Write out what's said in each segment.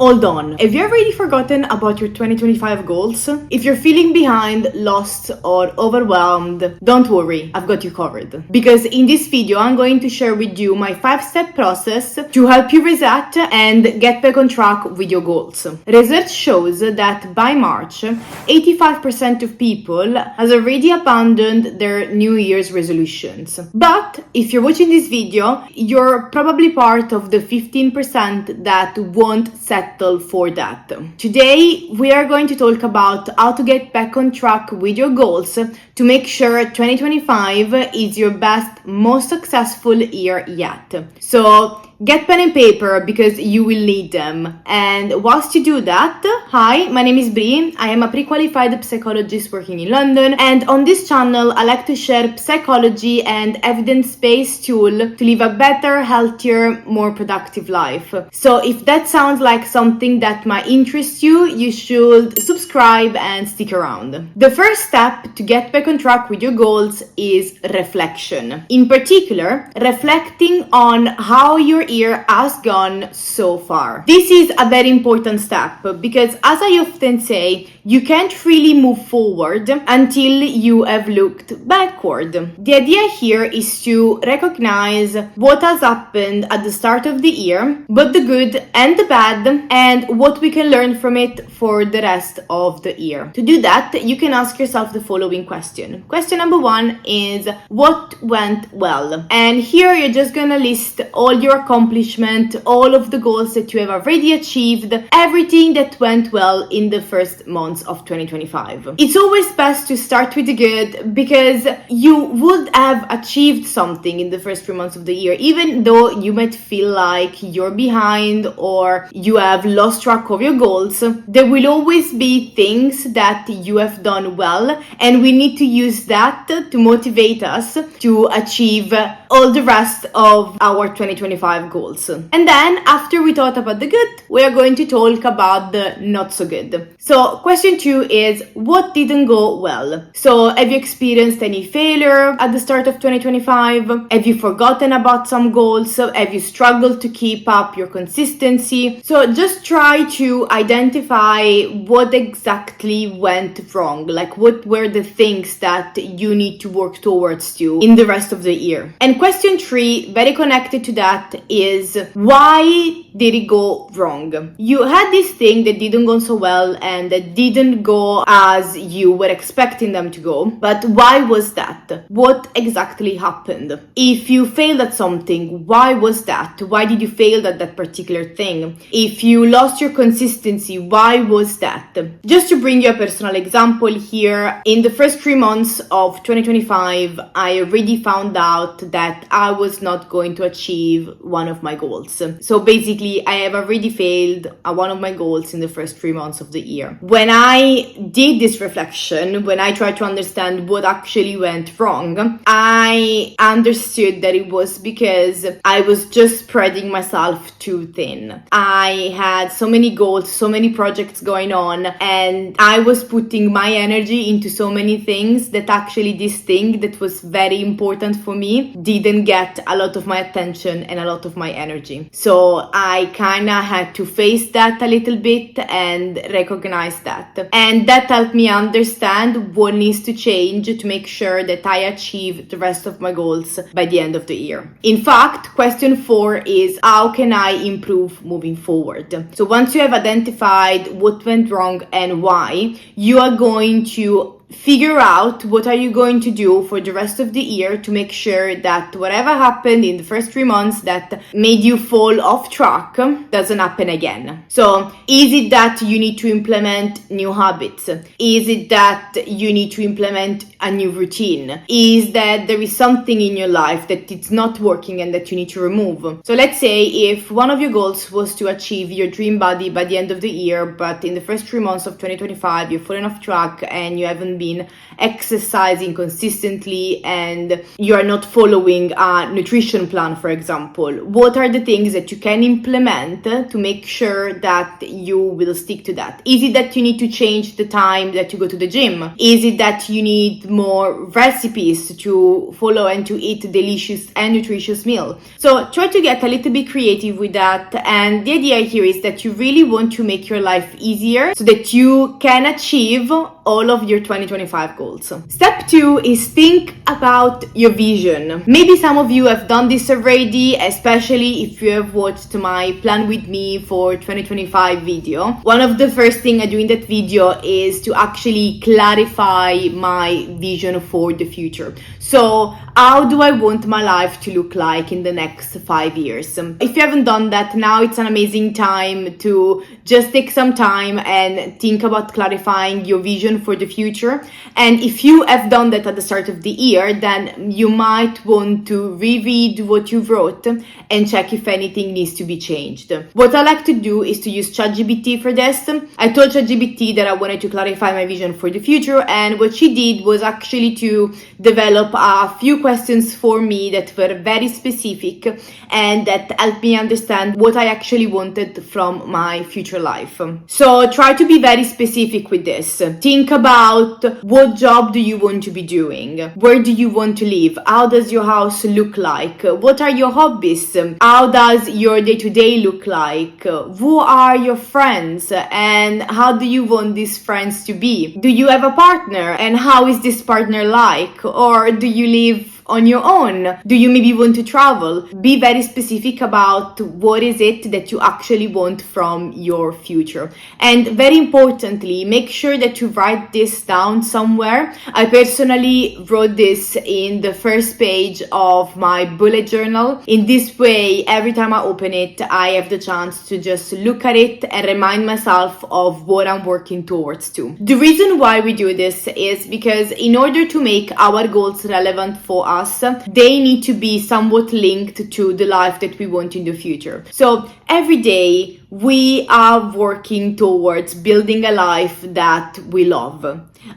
Hold on, have you already forgotten about your 2025 goals? If you're feeling behind, lost, or overwhelmed, don't worry, I've got you covered. Because in this video, I'm going to share with you my 5-step process to help you reset and get back on track with your goals. Research shows that by March, 85% of people has already abandoned their New Year's resolutions. But if you're watching this video, you're probably part of the 15% that won't settle for that. Today, we are going to talk about how to get back on track with your goals to make sure 2025 is your best, most successful year yet. So get pen and paper because you will need them. And whilst you do that, hi, my name is Bri. I am a pre-qualified psychologist working in London. And on this channel, I like to share psychology and evidence-based tools to live a better, healthier, more productive life. So if that sounds like something that might interest you, you should subscribe and stick around. The first step to get back on track with your goals is reflection. In particular, reflecting on how your year has gone so far. This is a very important step because, as I often say, you can't really move forward until you have looked backward. The idea here is to recognize what has happened at the start of the year, both the good and the bad, and what we can learn from it for the rest of the year. To do that, you can ask yourself the following question. Question number 1 is, what went well? And here you're just gonna list all your accomplishments, all of the goals that you have already achieved, everything that went well in the first months of 2025. It's always best to start with the good because you would have achieved something in the first 3 months of the year, even though you might feel like you're behind or you have lost track of your goals. There will always be things that you have done well, and we need to use that to motivate us to achieve all the rest of our 2025 goals. And then after we thought about the good, we are going to talk about the not so good. So question 2 is, what didn't go well? So have you experienced any failure at the start of 2025? Have you forgotten about some goals? Have you struggled to keep up your consistency? So just try to identify what exactly went wrong, like what were the things that you need to work towards to in the rest of the year. And question 3, very connected to that, is why did it go wrong? You had this thing that didn't go so well and that didn't go as you were expecting them to go, but why was that? What exactly happened? If you failed at something, why was that? Why did you fail at that particular thing? If you lost your consistency, why was that? Just to bring you a personal example here, in the first 3 months of 2025, I already found out that I was not going to achieve one of my goals. So basically, I have already failed at one of my goals in the first 3 months of the year. When I did this reflection, when I tried to understand what actually went wrong, I understood that it was because I was just spreading myself too thin. I had so many goals, so many projects going on, and I was putting my energy into so many things that actually this thing that was very important for me didn't get a lot of my attention and a lot of my energy. So I kind of had to face that a little bit and recognize that. And that helped me understand what needs to change to make sure that I achieve the rest of my goals by the end of the year. In fact, question 4 is, how can I improve moving forward? So once you have identified what went wrong and why, you are going to figure out what are you going to do for the rest of the year to make sure that whatever happened in the first 3 months that made you fall off track doesn't happen again. So is it that you need to implement new habits? Is it that you need to implement a new routine? Is that there is something in your life that it's not working and that you need to remove? So let's say if one of your goals was to achieve your dream body by the end of the year, but in the first 3 months of 2025 you've fallen off track and you haven't been exercising consistently and you are not following a nutrition plan, for example, what are the things that you can implement to make sure that you will stick to that? Is it that you need to change the time that you go to the gym? Is it that you need more recipes to follow and to eat delicious and nutritious meal? So try to get a little bit creative with that, and the idea here is that you really want to make your life easier so that you can achieve all of your 2025 goals. Step 2 is think about your vision. Maybe some of you have done this already, especially if you have watched my plan with me for 2025 video. One of the first things I do in that video is to actually clarify my vision for the future. So how do I want my life to look like in the next 5 years? If you haven't done that, now it's an amazing time to just take some time and think about clarifying your vision for the future. And if you have done that at the start of the year, then you might want to reread what you wrote and check if anything needs to be changed. What I like to do is to use ChatGPT for this. I told ChatGPT that I wanted to clarify my vision for the future, and what she did was actually to develop a few questions for me that were very specific and that helped me understand what I actually wanted from my future life. So try to be very specific with this. Think about what job do you want to be doing? Where do you want to live? How does your house look like? What are your hobbies? How does your day-to-day look like? Who are your friends? And how do you want these friends to be? Do you have a partner? And how is this partner like? Or do you live on your own? Do you maybe want to travel? Be very specific about what is it that you actually want from your future. And very importantly, make sure that you write this down somewhere. I personally wrote this in the first page of my bullet journal. In this way, every time I open it, I have the chance to just look at it and remind myself of what I'm working towards to. The reason why we do this is because in order to make our goals relevant for us, they need to be somewhat linked to the life that we want in the future. So every day we are working towards building a life that we love.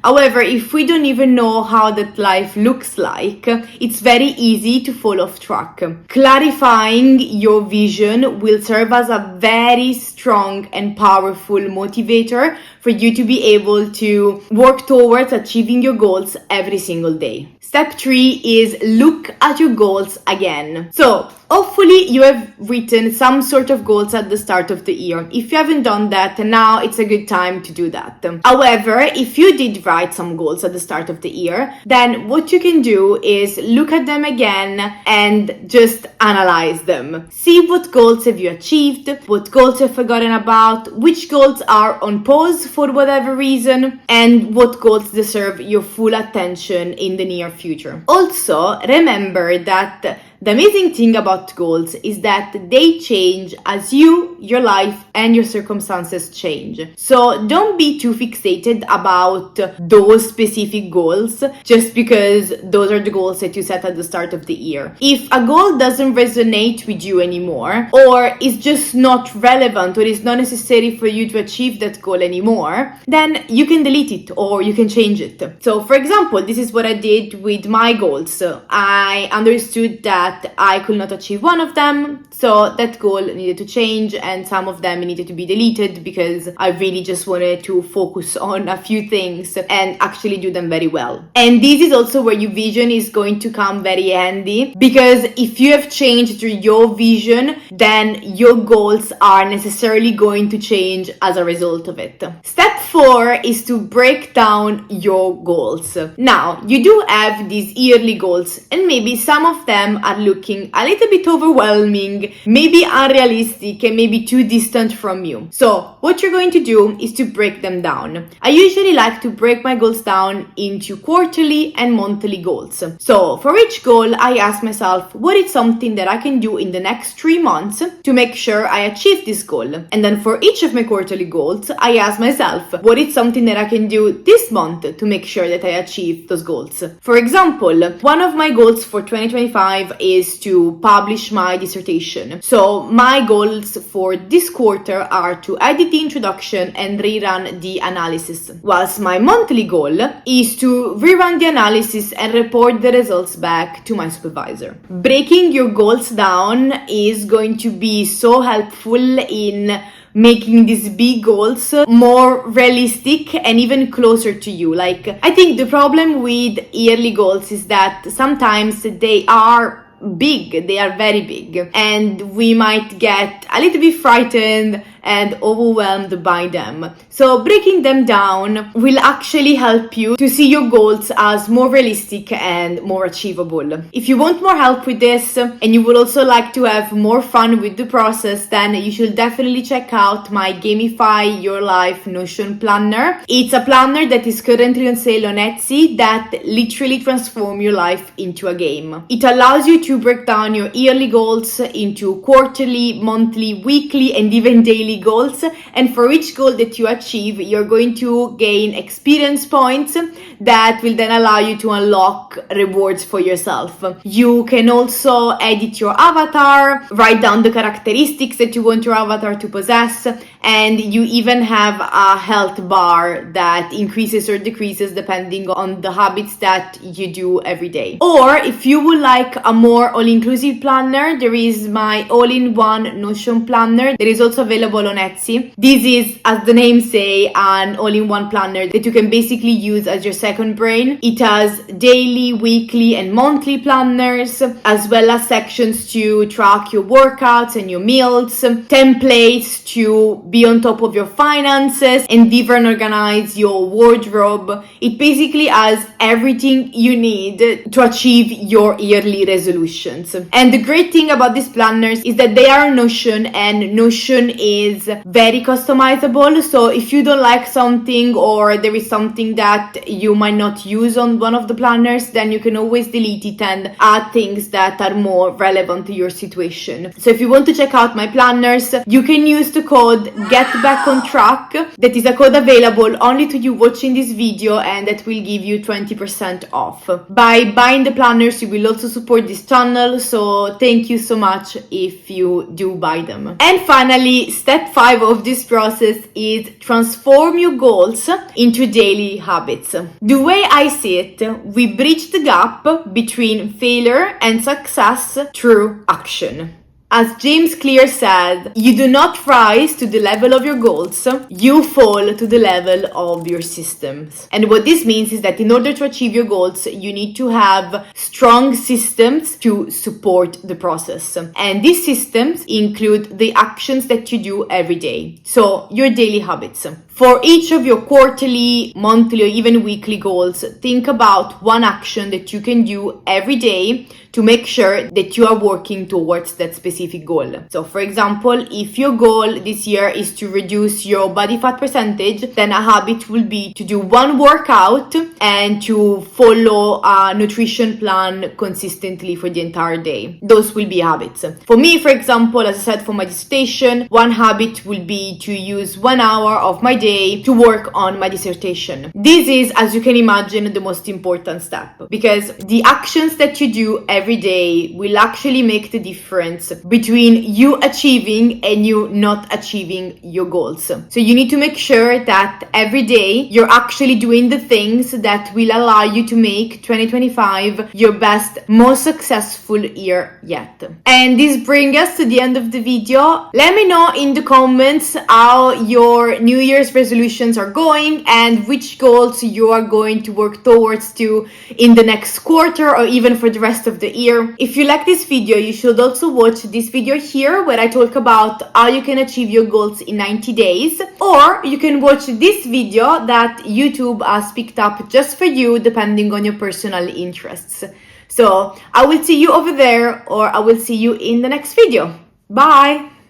However, if we don't even know how that life looks like, it's very easy to fall off track. Clarifying your vision will serve as a very strong and powerful motivator for you to be able to work towards achieving your goals every single day. Step 3 is look at your goals again. So hopefully you have written some sort of goals at the start of the year. If you haven't done that, now it's a good time to do that. However, if you did write some goals at the start of the year, then what you can do is look at them again and just analyze them. See what goals have you achieved, what goals you've forgotten about, which goals are on pause for whatever reason, and what goals deserve your full attention in the near future. Also, remember that the amazing thing about goals is that they change as you, your life, and your circumstances change. So don't be too fixated about those specific goals just because those are the goals that you set at the start of the year. If a goal doesn't resonate with you anymore, or is just not relevant, or is not necessary for you to achieve that goal anymore, then you can delete it or you can change it. So for example, this is what I did with my goals. I understood that I could not achieve one of them, so that goal needed to change and some of them needed to be deleted because I really just wanted to focus on a few things and actually do them very well. And this is also where your vision is going to come very handy, because if you have changed your vision, then your goals are necessarily going to change as a result of it. Step 4 is to break down your goals. Now, you do have these yearly goals and maybe some of them are looking a little bit overwhelming, maybe unrealistic, and maybe too distant from you. So what you're going to do is to break them down. I usually like to break my goals down into quarterly and monthly goals. So for each goal, I ask myself, what is something that I can do in the next 3 months to make sure I achieve this goal? And then for each of my quarterly goals, I ask myself, myself what is something that I can do this month to make sure that I achieve those goals. For example, one of my goals for 2025 is to publish my dissertation. So my goals for this quarter are to edit the introduction and rerun the analysis, whilst my monthly goal is to rerun the analysis and report the results back to my supervisor. Breaking your goals down is going to be so helpful in making these big goals more realistic and even closer to you. Like, I think the problem with yearly goals is that sometimes they are big, they are very big, and we might get a little bit frightened and overwhelmed by them. So breaking them down will actually help you to see your goals as more realistic and more achievable. If you want more help with this and you would also like to have more fun with the process, then you should definitely check out my Gamify Your Life Notion planner. It's a planner that is currently on sale on Etsy that literally transforms your life into a game. It allows you to break down your yearly goals into quarterly, monthly, weekly, and even daily goals, and for each goal that you achieve, you're going to gain experience points that will then allow you to unlock rewards for yourself. You can also edit your avatar, write down the characteristics that you want your avatar to possess, and you even have a health bar that increases or decreases depending on the habits that you do every day. Or if you would like a more all-inclusive planner, there is my all-in-one Notion planner that is also available on Etsy. This is, as the name say, an all-in-one planner that you can basically use as your second brain. It has daily, weekly, and monthly planners, as well as sections to track your workouts and your meals, templates to be on top of your finances, and even organize your wardrobe. It basically has everything you need to achieve your yearly resolutions. And the great thing about these planners is that they are Notion, and Notion is very customizable. So if you don't like something, or there is something that you might not use on one of the planners, then you can always delete it and add things that are more relevant to your situation. So if you want to check out my planners, you can use the code Get Back on Track. That is a code available only to you watching this video, and that will give you 20% off. By buying the planners, you will also support this channel, so thank you so much if you do buy them. And finally, step 5 of this process is transform your goals into daily habits. The way I see it, we bridge the gap between failure and success through action. As James Clear said, you do not rise to the level of your goals, you fall to the level of your systems. And what this means is that in order to achieve your goals, you need to have strong systems to support the process. And these systems include the actions that you do every day. So your daily habits. For each of your quarterly, monthly, or even weekly goals, think about one action that you can do every day to make sure that you are working towards that specific goal. So for example, if your goal this year is to reduce your body fat percentage, then a habit will be to do one workout and to follow a nutrition plan consistently for the entire day. Those will be habits. For me, for example, as I said, for my dissertation, one habit will be to use 1 hour of my day to work on my dissertation. This is, as you can imagine, the most important step, because the actions that you do every day will actually make the difference between you achieving and you not achieving your goals. So you need to make sure that every day you're actually doing the things that will allow you to make 2025 your best, most successful year yet. And this brings us to the end of the video. Let me know in the comments how your New Year's resolutions are going and which goals you are going to work towards to in the next quarter or even for the rest of the year. If you like this video, you should also watch this video here where I talk about how you can achieve your goals in 90 days, or you can watch this video that YouTube has picked up just for you depending on your personal interests. So I will see you over there, or I will see you in the next video. Bye!